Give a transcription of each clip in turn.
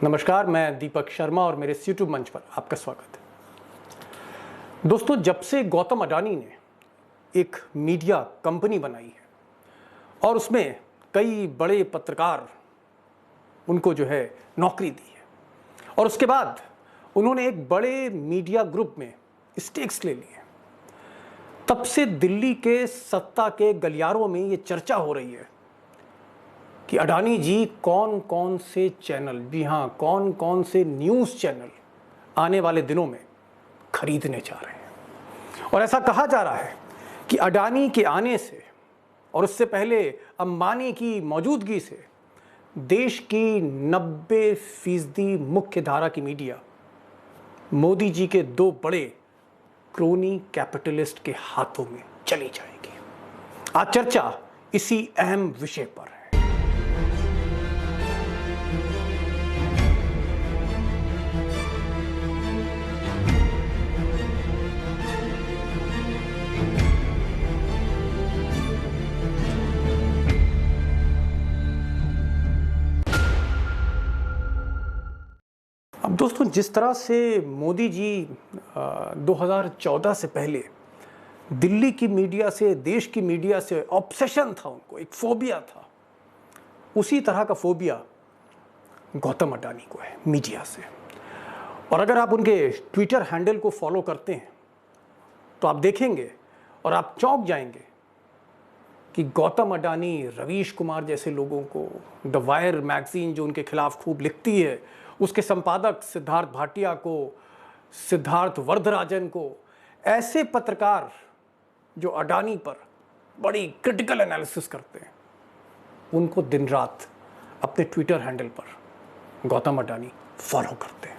नमस्कार, मैं दीपक शर्मा और मेरे यूट्यूब मंच पर आपका स्वागत है। दोस्तों, जब से गौतम अडानी ने एक मीडिया कंपनी बनाई है और उसमें कई बड़े पत्रकार उनको नौकरी दी है और उसके बाद उन्होंने एक बड़े मीडिया ग्रुप में स्टेक्स ले लिए, तब से दिल्ली के सत्ता के गलियारों में ये चर्चा हो रही है कि अडानी जी कौन कौन से चैनल, जी हाँ, कौन कौन से न्यूज़ चैनल आने वाले दिनों में खरीदने जा रहे हैं। और ऐसा कहा जा रहा है कि अडानी के आने से और उससे पहले अंबानी की मौजूदगी से देश की 90% मुख्य धारा की मीडिया मोदी जी के दो बड़े क्रोनी कैपिटलिस्ट के हाथों में चली जाएगी। आज चर्चा इसी अहम विषय पर है। अब दोस्तों, जिस तरह से मोदी जी 2014 से पहले दिल्ली की मीडिया से, देश की मीडिया से ऑब्सेशन था, उनको एक फोबिया था, उसी तरह का फोबिया गौतम अडानी को है मीडिया से। और अगर आप उनके ट्विटर हैंडल को फॉलो करते हैं तो आप देखेंगे और आप चौंक जाएंगे कि गौतम अडानी रवीश कुमार जैसे लोगों को, द वायर मैगजीन जो उनके खिलाफ खूब लिखती है, उसके संपादक सिद्धार्थ भाटिया को, सिद्धार्थ वर्धराजन को, ऐसे पत्रकार जो अडानी पर बड़ी क्रिटिकल एनालिसिस करते हैं, उनको दिन रात अपने ट्विटर हैंडल पर गौतम अडानी फॉलो करते हैं।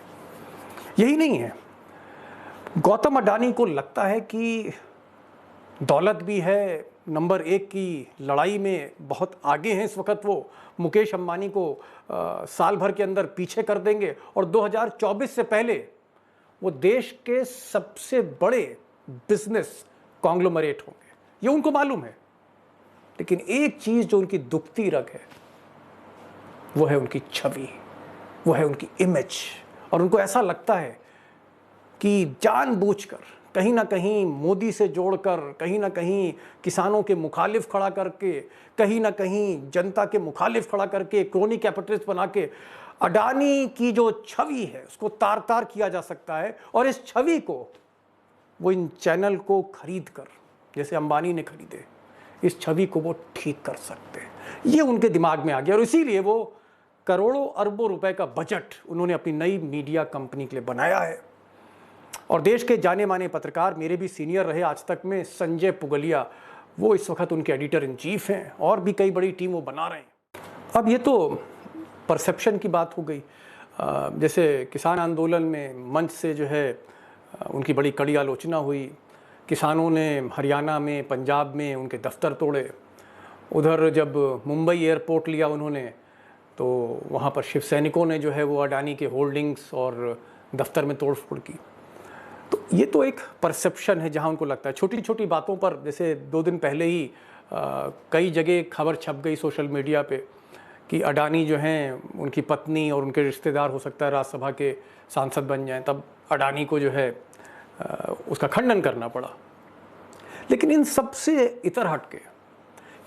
यही नहीं है, गौतम अडानी को लगता है कि दौलत भी है, नंबर 1 की लड़ाई में बहुत आगे हैं इस वक्त वो, मुकेश अंबानी को साल भर के अंदर पीछे कर देंगे और 2024 से पहले वो देश के सबसे बड़े बिजनेस कॉन्ग्लोमरेट होंगे, ये उनको मालूम है। लेकिन एक चीज़ जो उनकी दुखती रग है वो है उनकी छवि, वो है उनकी इमेज। और उनको ऐसा लगता है कि जानबूझकर कहीं ना कहीं मोदी से जोड़कर, कहीं ना कहीं किसानों के मुखालिफ खड़ा करके, कहीं ना कहीं जनता के मुखालिफ खड़ा करके, क्रोनी कैपिटलिस्ट बना के अडानी की जो छवि है उसको तार तार किया जा सकता है। और इस छवि को वो इन चैनल को खरीद कर, जैसे अंबानी ने खरीदे, इस छवि को वो ठीक कर सकते हैं। ये उनके दिमाग में आ गया और इसीलिए वो करोड़ों अरबों रुपए का बजट उन्होंने अपनी नई मीडिया कंपनी के लिए बनाया है। और देश के जाने माने पत्रकार, मेरे भी सीनियर रहे आज तक में, संजय पुगलिया, वो इस वक्त उनके एडिटर इन चीफ हैं और भी कई बड़ी टीम वो बना रहे हैं। अब ये तो परसेप्शन की बात हो गई। जैसे किसान आंदोलन में मंच से उनकी बड़ी कड़ी आलोचना हुई, किसानों ने हरियाणा में, पंजाब में उनके दफ्तर तोड़े। उधर जब मुंबई एयरपोर्ट लिया उन्होंने तो वहाँ पर शिव सैनिकों ने वो अडानी के होल्डिंग्स और दफ्तर में तोड़ फोड़ की। तो ये तो एक परसेप्शन है जहाँ उनको लगता है छोटी छोटी बातों पर। जैसे 2 दिन पहले ही कई जगह खबर छप गई सोशल मीडिया पे कि अडानी उनकी पत्नी और उनके रिश्तेदार हो सकता है राज्यसभा के सांसद बन जाएं, तब अडानी को उसका खंडन करना पड़ा। लेकिन इन सब से इतर हट के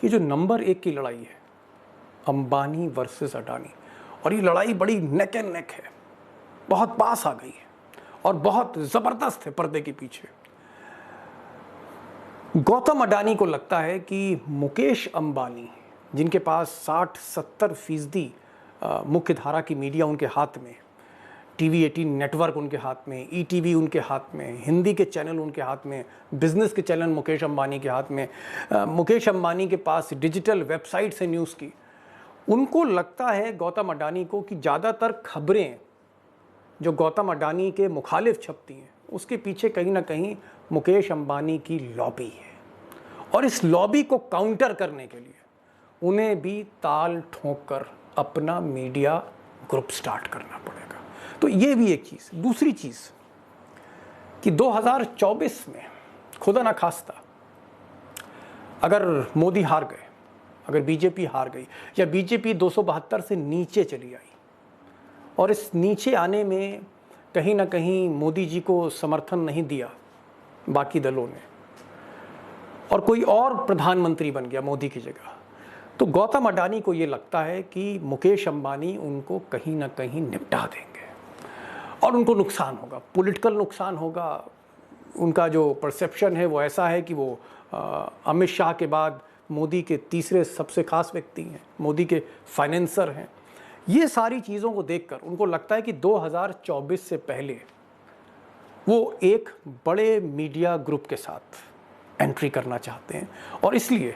ये जो नंबर 1 की लड़ाई है, अंबानी वर्सेस अडानी, और ये लड़ाई बड़ी नेक एंड नेक है, बहुत पास आ गई है और बहुत ज़बरदस्त है पर्दे के पीछे। गौतम अडानी को लगता है कि मुकेश अंबानी, जिनके पास 60-70% मुख्य धारा की मीडिया उनके हाथ में, टीवी 18 नेटवर्क उनके हाथ में, ईटीवी उनके हाथ में, हिंदी के चैनल उनके हाथ में, बिजनेस के चैनल मुकेश अंबानी के हाथ में, मुकेश अंबानी के पास डिजिटल वेबसाइट्स है न्यूज़ की। उनको लगता है गौतम अडानी को कि ज़्यादातर खबरें जो गौतम अडानी के मुखालिफ छपती हैं उसके पीछे कहीं ना कहीं मुकेश अंबानी की लॉबी है। और इस लॉबी को काउंटर करने के लिए उन्हें भी ताल ठोंक कर अपना मीडिया ग्रुप स्टार्ट करना पड़ेगा। तो ये भी एक चीज़। दूसरी चीज़ कि 2024 में खुदा ना खास्ता अगर मोदी हार गए, अगर बीजेपी हार गई या बीजेपी 272 से नीचे चली आई और इस नीचे आने में कहीं ना कहीं मोदी जी को समर्थन नहीं दिया बाकी दलों ने, और कोई और प्रधानमंत्री बन गया मोदी की जगह, तो गौतम अडानी को ये लगता है कि मुकेश अंबानी उनको कहीं ना कहीं निपटा देंगे और उनको नुकसान होगा, पॉलिटिकल नुकसान होगा। उनका जो परसेप्शन है वो ऐसा है कि वो अमित शाह के बाद मोदी के तीसरे सबसे खास व्यक्ति हैं, मोदी के फाइनेंसर हैं। ये सारी चीज़ों को देखकर उनको लगता है कि 2024 से पहले वो एक बड़े मीडिया ग्रुप के साथ एंट्री करना चाहते हैं, और इसलिए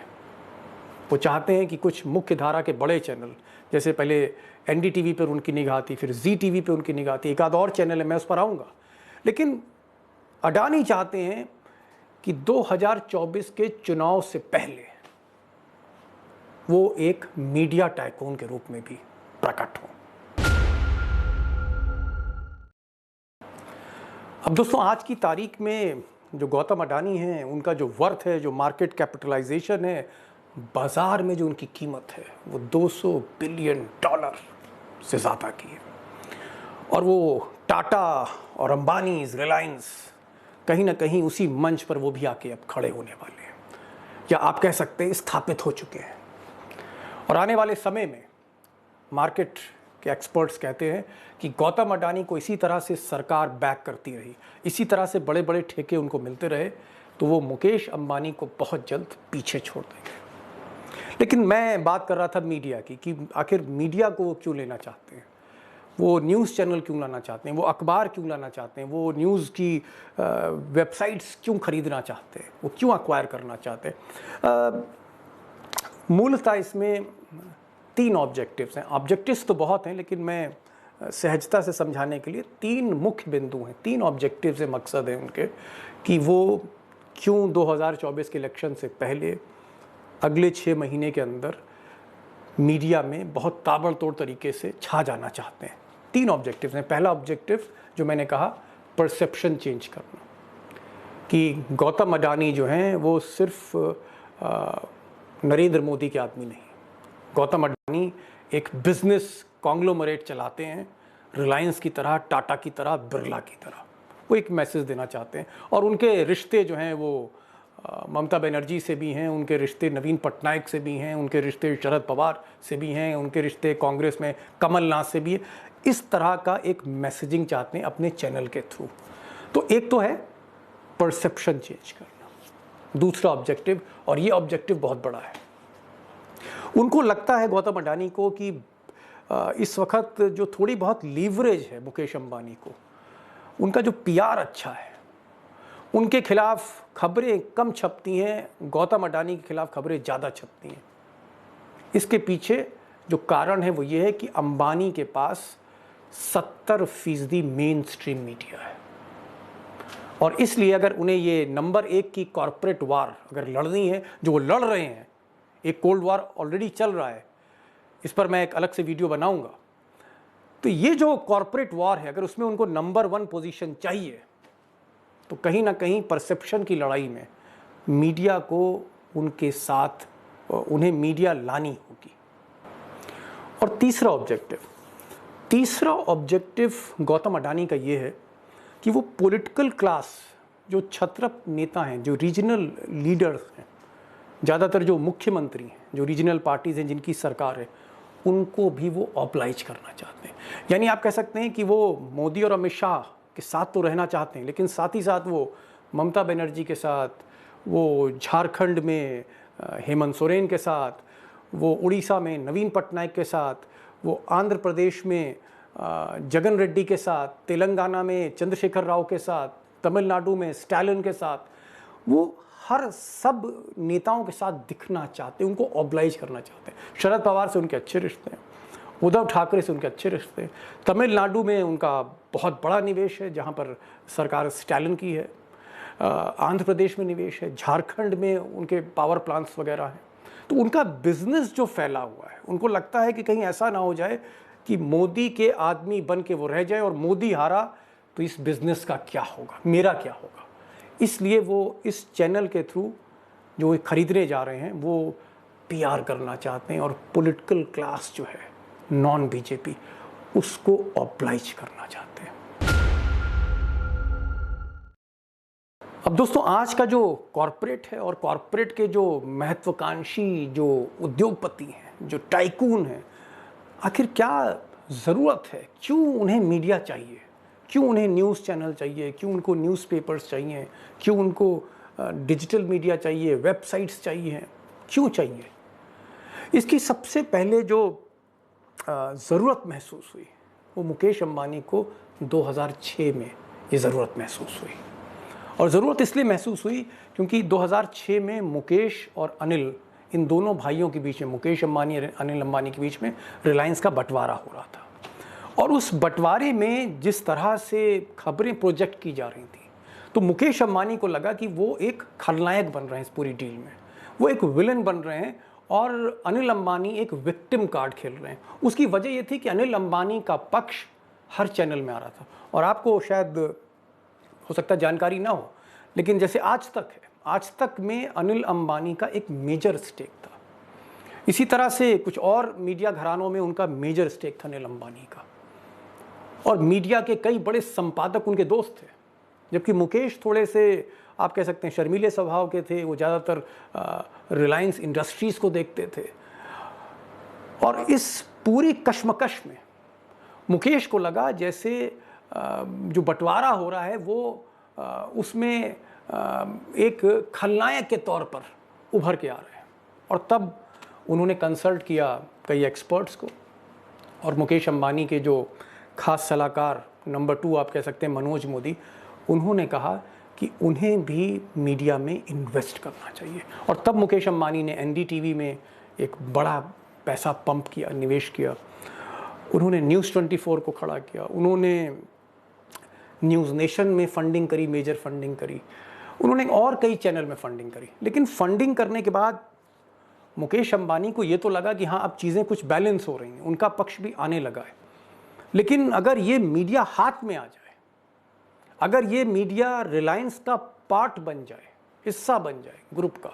वो चाहते हैं कि कुछ मुख्य धारा के बड़े चैनल, जैसे पहले एनडीटीवी पर उनकी निगाह थी, फिर जी टीवी पर उनकी निगाह थी, एक आध और चैनल है, मैं उस पर आऊँगा, लेकिन अडानी चाहते हैं कि 2024 के चुनाव से पहले वो एक मीडिया टाइकून के रूप में भी प्रकट हो। अब दोस्तों, आज की तारीख में जो गौतम अडानी हैं, उनका जो वर्थ है, जो मार्केट कैपिटलाइजेशन है, बाजार में जो उनकी कीमत है, वो $200 बिलियन से ज़्यादा की है। और वो टाटा और अंबानी, रिलायंस, कहीं ना कहीं उसी मंच पर वो भी आके अब खड़े होने वाले हैं, या आप कह सकते हैं स्थापित हो चुके हैं। और आने वाले समय में मार्केट के एक्सपर्ट्स कहते हैं कि गौतम अडानी को इसी तरह से सरकार बैक करती रही, इसी तरह से बड़े बड़े ठेके उनको मिलते रहे, तो वो मुकेश अंबानी को बहुत जल्द पीछे छोड़ देंगे। लेकिन मैं बात कर रहा था मीडिया की, कि आखिर मीडिया को वो क्यों लेना चाहते हैं, वो न्यूज़ चैनल क्यों लाना चाहते हैं, वो अखबार क्यों लाना चाहते हैं, वो न्यूज़ की वेबसाइट्स क्यों खरीदना चाहते हैं, वो क्यों एक्वायर करना चाहते हैं। मूलतः इसमें 3 ऑब्जेक्टिव्स हैं। ऑब्जेक्टिव्स तो बहुत हैं, लेकिन मैं सहजता से समझाने के लिए 3 मुख्य बिंदु हैं, 3 ऑब्जेक्टिव्स हैं, मकसद हैं उनके, कि वो क्यों 2024 के इलेक्शन से पहले अगले 6 महीने के अंदर मीडिया में बहुत ताबड़तोड़ तरीके से छा जाना चाहते हैं। 3 ऑब्जेक्टिव्स हैं। पहला ऑब्जेक्टिव जो मैंने कहा, परसेप्शन चेंज करना, कि गौतम अडानी जो हैं वो सिर्फ नरेंद्र मोदी के आदमी नहीं। गौतम अडानी एक बिजनेस कॉन्ग्लोमरेट चलाते हैं, रिलायंस की तरह, टाटा की तरह, बिरला की तरह। वो एक मैसेज देना चाहते हैं, और उनके रिश्ते जो हैं वो ममता बनर्जी से भी हैं, उनके रिश्ते नवीन पटनायक से भी हैं, उनके रिश्ते शरद पवार से भी हैं, उनके रिश्ते कांग्रेस में कमलनाथ से भी है। इस तरह का एक मैसेजिंग चाहते हैं अपने चैनल के थ्रू। तो एक तो है परसेप्शन चेंज करना, दूसरा ऑब्जेक्टिव, और ये ऑब्जेक्टिव बहुत बड़ा है। उनको लगता है गौतम अडानी को कि इस वक्त जो थोड़ी बहुत लीवरेज है मुकेश अंबानी को, उनका जो पीआर अच्छा है, उनके खिलाफ खबरें कम छपती हैं, गौतम अडानी के खिलाफ खबरें ज़्यादा छपती हैं। इसके पीछे जो कारण है वो ये है कि अंबानी के पास 70% मेन स्ट्रीम मीडिया है, और इसलिए अगर उन्हें ये नंबर 1 की कॉरपोरेट वार अगर लड़नी है, जो वो लड़ रहे हैं, एक कोल्ड वार ऑलरेडी चल रहा है, इस पर मैं एक अलग से वीडियो बनाऊंगा, तो ये जो कॉरपोरेट वार है, अगर उसमें उनको नंबर 1 पोजीशन चाहिए, तो कहीं ना कहीं परसेप्शन की लड़ाई में मीडिया को उनके साथ, उन्हें मीडिया लानी होगी। और तीसरा ऑब्जेक्टिव गौतम अडानी का ये है कि वो पॉलिटिकल क्लास, जो छत्रप नेता हैं, जो रीजनल लीडर्स हैं, ज़्यादातर जो मुख्यमंत्री हैं, जो रीजनल पार्टीज़ हैं जिनकी सरकार है, उनको भी वो ऑब्लाइज करना चाहते हैं। यानी आप कह सकते हैं कि वो मोदी और अमित शाह के साथ तो रहना चाहते हैं, लेकिन साथ ही साथ वो ममता बनर्जी के साथ, वो झारखंड में हेमंत सोरेन के साथ, वो उड़ीसा में नवीन पटनायक के साथ, वो आंध्र प्रदेश में जगन रेड्डी के साथ, तेलंगाना में चंद्रशेखर राव के साथ, तमिलनाडु में स्टालिन के साथ, वो हर सब नेताओं के साथ दिखना चाहते हैं, उनको ऑब्लाइज करना चाहते हैं। शरद पवार से उनके अच्छे रिश्ते हैं, उद्धव ठाकरे से उनके अच्छे रिश्ते हैं, तमिलनाडु में उनका बहुत बड़ा निवेश है जहाँ पर सरकार स्टालिन की है, आंध्र प्रदेश में निवेश है, झारखंड में उनके पावर प्लांट्स वगैरह हैं। तो उनका बिजनेस जो फैला हुआ है, उनको लगता है कि कहीं ऐसा ना हो जाए कि मोदी के आदमी बन के वो रह जाए, और मोदी हारा तो इस बिज़नेस का क्या होगा, मेरा क्या होगा। इसलिए वो इस चैनल के थ्रू जो खरीदने जा रहे हैं वो पीआर करना चाहते हैं, और पॉलिटिकल क्लास जो है, नॉन बीजेपी, उसको ऑब्लाइज करना चाहते हैं। अब दोस्तों, आज का जो कॉरपोरेट है और कॉरपोरेट के जो महत्वाकांक्षी जो उद्योगपति हैं, जो टाइकून हैं, आखिर क्या ज़रूरत है, क्यों उन्हें मीडिया चाहिए, क्यों उन्हें न्यूज़ चैनल चाहिए, क्यों उनको न्यूज़पेपर्स चाहिए, क्यों उनको डिजिटल मीडिया चाहिए, वेबसाइट्स चाहिए, क्यों चाहिए? इसकी सबसे पहले जो ज़रूरत महसूस हुई वो मुकेश अंबानी को 2006 में ये ज़रूरत महसूस हुई। और ज़रूरत इसलिए महसूस हुई क्योंकि 2006 में मुकेश और अनिल, इन दोनों भाइयों के बीच में, मुकेश अंबानी और अनिल अंबानी के बीच में रिलायंस का बंटवारा हो रहा था। और उस बंटवारे में जिस तरह से खबरें प्रोजेक्ट की जा रही थी, तो मुकेश अंबानी को लगा कि वो एक खलनायक बन रहे हैं इस पूरी डील में, वो एक विलन बन रहे हैं और अनिल अंबानी एक विक्टिम कार्ड खेल रहे हैं। उसकी वजह ये थी कि अनिल अंबानी का पक्ष हर चैनल में आ रहा था। और आपको शायद हो सकता है जानकारी ना हो, लेकिन जैसे आज तक है, आज तक में अनिल अंबानी का एक मेजर स्टेक था। इसी तरह से कुछ और मीडिया घरानों में उनका मेजर स्टेक था अनिल अंबानी का। और मीडिया के कई बड़े संपादक उनके दोस्त थे, जबकि मुकेश थोड़े से आप कह सकते हैं शर्मीले स्वभाव के थे। वो ज़्यादातर रिलायंस इंडस्ट्रीज़ को देखते थे। और इस पूरी कश्मकश में मुकेश को लगा जैसे जो बंटवारा हो रहा है वो उसमें एक खलनायक के तौर पर उभर के आ रहे हैं। और तब उन्होंने कंसल्ट किया कई एक्सपर्ट्स को, और मुकेश अंबानी के जो खास सलाहकार नंबर 2 आप कह सकते हैं मनोज मोदी, उन्होंने कहा कि उन्हें भी मीडिया में इन्वेस्ट करना चाहिए। और तब मुकेश अंबानी ने एनडीटीवी में एक बड़ा पैसा पंप किया, निवेश किया। उन्होंने न्यूज़ 24 को खड़ा किया, उन्होंने न्यूज़ नेशन में फंडिंग करी, मेजर फंडिंग करी, उन्होंने और कई चैनल में फंडिंग करी। लेकिन फंडिंग करने के बाद मुकेश अंबानी को ये तो लगा कि हाँ, अब चीज़ें कुछ बैलेंस हो रही हैं, उनका पक्ष भी आने लगा है। लेकिन अगर ये मीडिया हाथ में आ जाए, अगर ये मीडिया रिलायंस का पार्ट बन जाए, हिस्सा बन जाए ग्रुप का,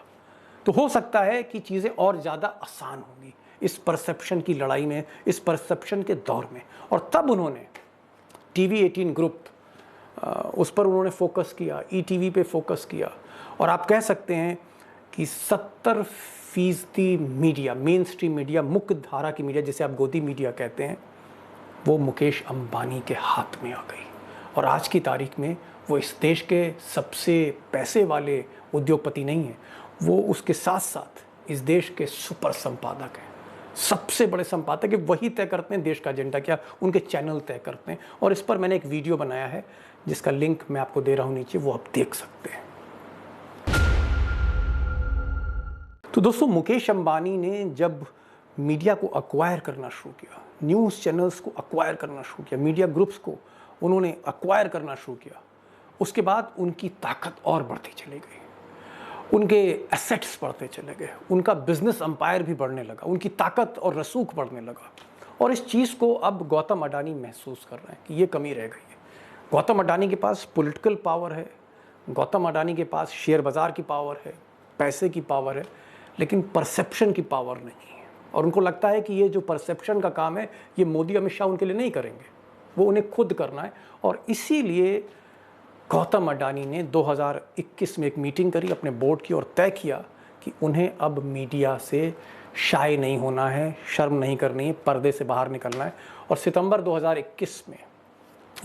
तो हो सकता है कि चीज़ें और ज़्यादा आसान होंगी इस परसेप्शन की लड़ाई में, इस परसेप्शन के दौर में। और तब उन्होंने टीवी 18 ग्रुप, उस पर उन्होंने फोकस किया, ईटीवी पे फोकस किया। और आप कह सकते हैं कि 70% मीडिया, मेन स्ट्रीम मीडिया, मुख्य धारा की मीडिया, जिसे आप गोदी मीडिया कहते हैं, वो मुकेश अंबानी के हाथ में आ गई। और आज की तारीख में वो इस देश के सबसे पैसे वाले उद्योगपति नहीं हैं, वो उसके साथ साथ इस देश के सुपर संपादक हैं। सबसे बड़े संपादक है, वही तय करते हैं देश का एजेंडा क्या, उनके चैनल तय करते हैं। और इस पर मैंने एक वीडियो बनाया है जिसका लिंक मैं आपको दे रहा हूँ नीचे, वो आप देख सकते हैं। तो दोस्तों, मुकेश अंबानी ने जब मीडिया को अक्वायर करना शुरू किया, न्यूज़ चैनल्स को अक्वायर करना शुरू किया, मीडिया ग्रुप्स को उन्होंने अक्वायर करना शुरू किया, उसके बाद उनकी ताकत और बढ़ती चली गई, उनके एसेट्स बढ़ते चले गए, उनका बिजनेस एम्पायर भी बढ़ने लगा, उनकी ताकत और रसूख बढ़ने लगा। और इस चीज़ को अब गौतम अडानी महसूस कर रहे हैं कि ये कमी रह गई है। गौतम अडानी के पास पॉलिटिकल पावर है, गौतम अडानी के पास शेयर बाज़ार की पावर है, पैसे की पावर है, लेकिन परसेप्शन की पावर नहीं है। और उनको लगता है कि ये जो परसेप्शन का काम है, ये मोदी अमित शाह उनके लिए नहीं करेंगे, वो उन्हें खुद करना है। और इसीलिए गौतम अडानी ने 2021 में एक मीटिंग करी अपने बोर्ड की और तय किया कि उन्हें अब मीडिया से शाय नहीं होना है, शर्म नहीं करनी है, पर्दे से बाहर निकलना है। और सितंबर 2021 में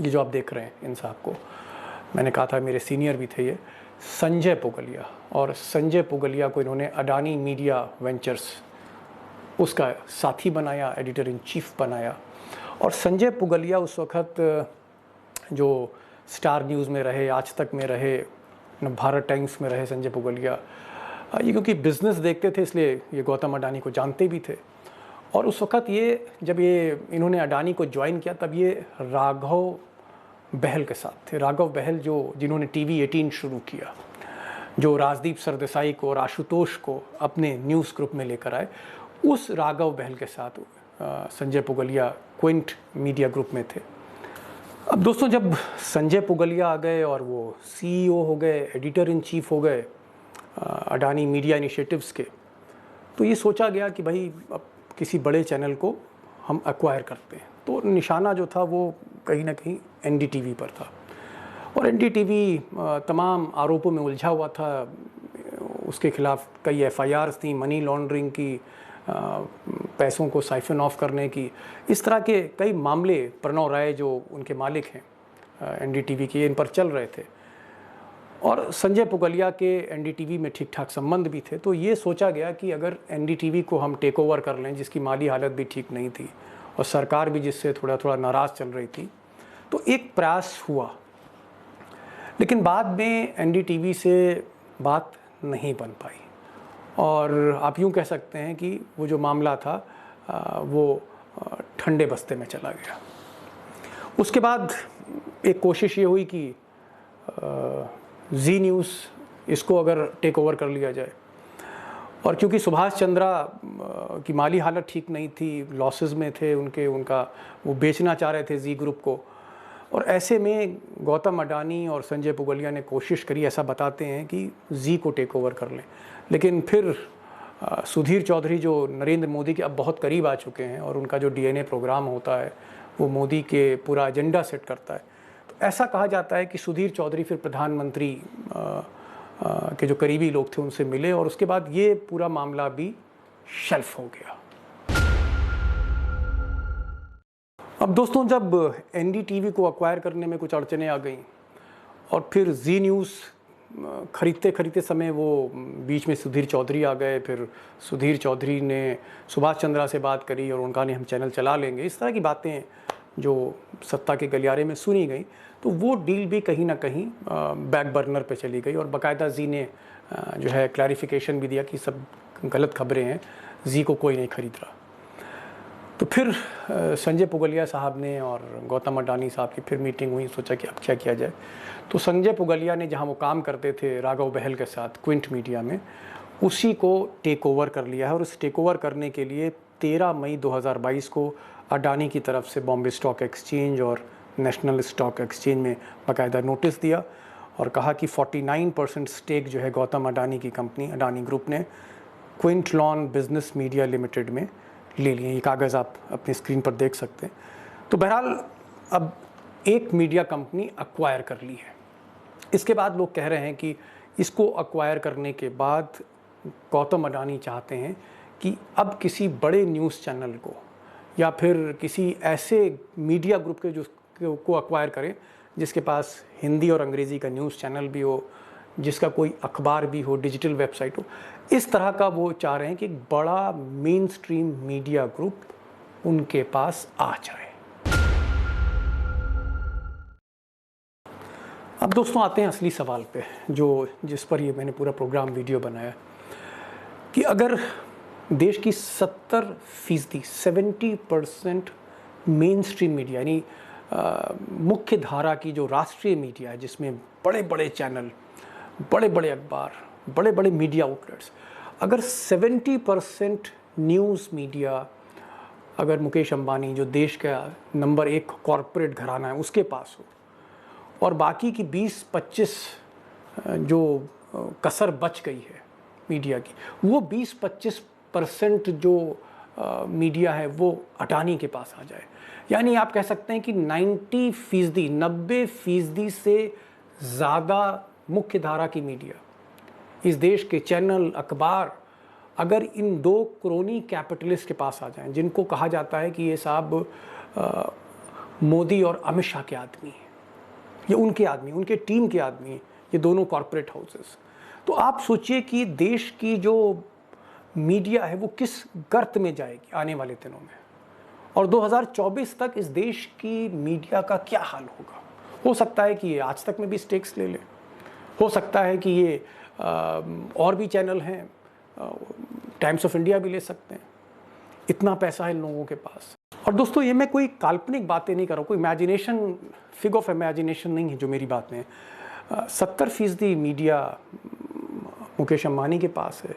ये जो आप देख रहे हैं, इन साहब को मैंने कहा था, मेरे सीनियर भी थे ये, संजय पुगलिया, और संजय पुगलिया को इन्होंने अडानी मीडिया वेंचर्स उसका साथी बनाया, एडिटर इन चीफ बनाया। और संजय पुगलिया उस वक्त जो स्टार न्यूज़ में रहे, आज तक में रहे, भारत टाइम्स में रहे संजय पुगलिया, ये क्योंकि बिज़नेस देखते थे इसलिए ये गौतम अडानी को जानते भी थे। और उस वक्त ये जब ये इन्होंने अडानी को ज्वाइन किया, तब ये राघव बहल के साथ थे। राघव बहल जो जिन्होंने टीवी 18 शुरू किया, जो राजदीप सरदेसाई को और आशुतोष को अपने न्यूज़ ग्रुप में लेकर आए, उस राघव बहल के साथ संजय पुगलिया क्विंट मीडिया ग्रुप में थे। अब दोस्तों, जब संजय पुगलिया आ गए और वो सीईओ हो गए, एडिटर इन चीफ हो गए अडानी मीडिया इनिशिएटिव्स के, तो ये सोचा गया कि भाई अब किसी बड़े चैनल को हम एक्वायर करते हैं। तो निशाना जो था वो कहीं ना कहीं एनडीटीवी पर था। और एनडीटीवी तमाम आरोपों में उलझा हुआ था। उसके खिलाफ कई एफआईआर्स थी, मनी लॉन्ड्रिंग की, पैसों को साइफन ऑफ करने की, इस तरह के कई मामले प्रणव राय जो उनके मालिक हैं एनडीटीवी के, इन पर चल रहे थे। और संजय पुगलिया के एनडीटीवी में ठीक ठाक संबंध भी थे। तो ये सोचा गया कि अगर एनडीटीवी को हम टेक ओवर कर लें, जिसकी माली हालत भी ठीक नहीं थी और सरकार भी जिससे थोड़ा थोड़ा नाराज़ चल रही थी, तो एक प्रयास हुआ। लेकिन बाद में एनडीटीवी से बात नहीं बन पाई और आप यूँ कह सकते हैं कि वो जो मामला था वो ठंडे बस्ते में चला गया। उसके बाद एक कोशिश ये हुई कि जी न्यूज़ इसको अगर टेक ओवर कर लिया जाए, और क्योंकि सुभाष चंद्रा की माली हालत ठीक नहीं थी, लॉसेस में थे उनका वो बेचना चाह रहे थे जी ग्रुप को, और ऐसे में गौतम अडानी और संजय पुगलिया ने कोशिश करी, ऐसा बताते हैं कि जी को टेक ओवर कर लें। लेकिन फिर सुधीर चौधरी जो नरेंद्र मोदी के अब बहुत करीब आ चुके हैं और उनका जो डीएनए प्रोग्राम होता है वो मोदी के पूरा एजेंडा सेट करता है, तो ऐसा कहा जाता है कि सुधीर चौधरी फिर प्रधानमंत्री के जो करीबी लोग थे उनसे मिले और उसके बाद ये पूरा मामला भी शेल्फ हो गया। अब दोस्तों, जब एनडीटीवी को अक्वायर करने में कुछ अड़चनें आ गई और फिर जी न्यूज़ खरीदते समय वो बीच में सुधीर चौधरी आ गए, फिर सुधीर चौधरी ने सुभाष चंद्रा से बात करी और उनका नहीं हम चैनल चला लेंगे, इस तरह की बातें जो सत्ता के गलियारे में सुनी गई, तो वो डील भी कहीं ना कहीं बैक बर्नर पे चली गई। और बाकायदा जी ने जो है क्लैरिफिकेशन भी दिया कि सब गलत खबरें हैं, जी को कोई नहीं खरीद रहा। तो फिर संजय पुगलिया साहब ने और गौतम अडानी साहब की फिर मीटिंग हुई, सोचा कि अब क्या किया जाए। तो संजय पुगलिया ने जहां वो काम करते थे राघव बहल के साथ क्विंट मीडिया में, उसी को टेक ओवर कर लिया है। और उस टेक ओवर करने के लिए 13 मई 2022 को अडानी की तरफ से बॉम्बे स्टॉक एक्सचेंज और नेशनल स्टॉक एक्सचेंज में बाकायदा नोटिस दिया और कहा कि 49% स्टेक जो है गौतम अडानी की कंपनी अडानी ग्रुप ने Quint lawn business media limited में ले लिए। ये कागज़ आप अपनी स्क्रीन पर देख सकते हैं। तो बहरहाल अब एक मीडिया कंपनी अक्वायर कर ली है। इसके बाद लोग कह रहे हैं कि इसको अक्वायर करने के बाद गौतम अडानी चाहते हैं कि अब किसी बड़े न्यूज़ चैनल को या फिर किसी ऐसे मीडिया ग्रुप के जो को अक्वायर करें जिसके पास हिंदी और अंग्रेज़ी का न्यूज़ चैनल भी हो, जिसका कोई अखबार भी हो, डिजिटल वेबसाइट हो। इस तरह का वो चाह रहे हैं कि बड़ा मेन स्ट्रीम मीडिया ग्रुप उनके पास आ जाए। अब दोस्तों आते हैं असली सवाल पे, जो जिस पर ये मैंने पूरा प्रोग्राम वीडियो बनाया, कि अगर देश की 70% मेन स्ट्रीम मीडिया यानी मुख्य धारा की जो राष्ट्रीय मीडिया है, जिसमें बड़े बड़े चैनल, बड़े बड़े अखबार, बड़े बड़े मीडिया आउटलेट्स, अगर 70% न्यूज़ मीडिया अगर मुकेश अंबानी जो देश का नंबर 1 कॉरपोरेट घराना है उसके पास हो, और बाकी की 20-25 जो कसर बच गई है मीडिया की, वो 20-25% जो मीडिया है वो अडानी के पास आ जाए, यानी आप कह सकते हैं कि 90% से ज़्यादा मुख्य धारा की मीडिया, इस देश के चैनल, अखबार, अगर इन 2 क्रोनी कैपिटलिस्ट के पास आ जाएं, जिनको कहा जाता है कि ये साहब मोदी और अमित शाह के आदमी हैं, ये उनके आदमी, उनके टीम के आदमी, ये दोनों कॉरपोरेट हाउसेस, तो आप सोचिए कि देश की जो मीडिया है वो किस गर्त में जाएगी आने वाले दिनों में, और 2024 तक इस देश की मीडिया का क्या हाल होगा। हो सकता है कि ये आज तक में भी स्टेक्स ले ले, हो सकता है कि ये और भी चैनल हैं, टाइम्स ऑफ इंडिया भी ले सकते हैं, इतना पैसा है इन लोगों के पास। और दोस्तों ये मैं कोई काल्पनिक बातें नहीं कर रहा हूँ, कोई इमेजिनेशन, फिग ऑफ इमेजिनेशन नहीं है जो मेरी बातें हैं। 70% मीडिया मुकेश अंबानी के पास है,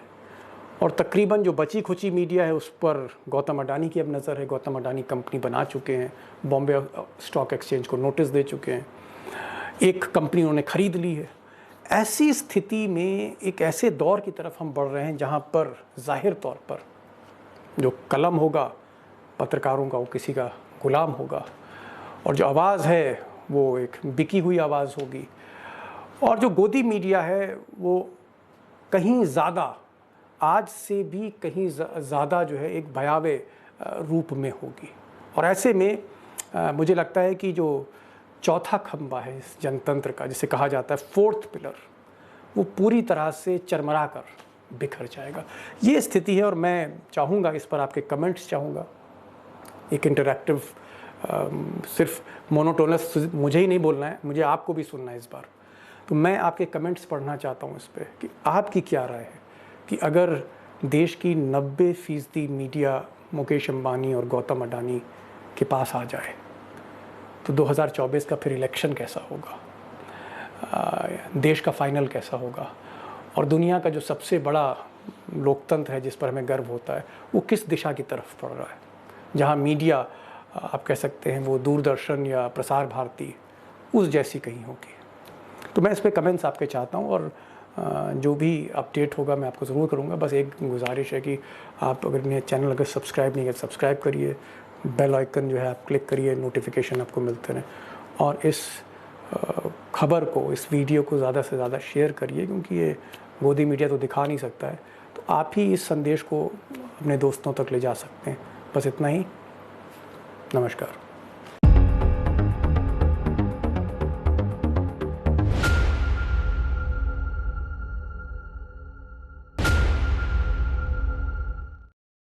और तकरीबन जो बची खुची मीडिया है उस पर गौतम अडानी की अब नज़र है। गौतम अडानी कंपनी बना चुके हैं, बॉम्बे स्टॉक एक्सचेंज को नोटिस दे चुके हैं, एक कंपनी उन्होंने ख़रीद ली है। ऐसी स्थिति में एक ऐसे दौर की तरफ हम बढ़ रहे हैं जहां पर जाहिर तौर पर जो कलम होगा पत्रकारों का वो किसी का गुलाम होगा, और जो आवाज़ है वो एक बिकी हुई आवाज़ होगी, और जो गोदी मीडिया है वो कहीं ज़्यादा, आज से भी कहीं ज़्यादा जो है एक भयावह रूप में होगी। और ऐसे में मुझे लगता है कि जो चौथा खंभा है इस जनतंत्र का, जिसे कहा जाता है फोर्थ पिलर, वो पूरी तरह से चरमरा कर बिखर जाएगा। ये स्थिति है, और मैं चाहूँगा इस पर आपके कमेंट्स चाहूँगा। एक इंटरैक्टिव, सिर्फ मोनोटोनस मुझे ही नहीं बोलना है, मुझे आपको भी सुनना है इस बार। तो मैं आपके कमेंट्स पढ़ना चाहता हूँ इस पर कि आपकी क्या राय है कि अगर देश की 90% मीडिया मुकेश अंबानी और गौतम अडानी के पास आ जाए तो 2024 का फिर इलेक्शन कैसा होगा, देश का फाइनल कैसा होगा, और दुनिया का जो सबसे बड़ा लोकतंत्र है जिस पर हमें गर्व होता है वो किस दिशा की तरफ बढ़ रहा है, जहां मीडिया आप कह सकते हैं वो दूरदर्शन या प्रसार भारती उस जैसी कहीं होगी। तो मैं इस पर कमेंट्स आपके चाहता हूं, और जो भी अपडेट होगा मैं आपको ज़रूर करूंगा। बस एक गुजारिश है कि आप अगर मेरे चैनल अगर सब्सक्राइब नहीं है सब्सक्राइब करिए, बेल आइकन जो है आप क्लिक करिए, नोटिफिकेशन आपको मिलते रहें, और इस खबर को, इस वीडियो को ज़्यादा से ज़्यादा शेयर करिए, क्योंकि ये गोदी मीडिया तो दिखा नहीं सकता है, तो आप ही इस संदेश को अपने दोस्तों तक ले जा सकते हैं। बस इतना ही। नमस्कार।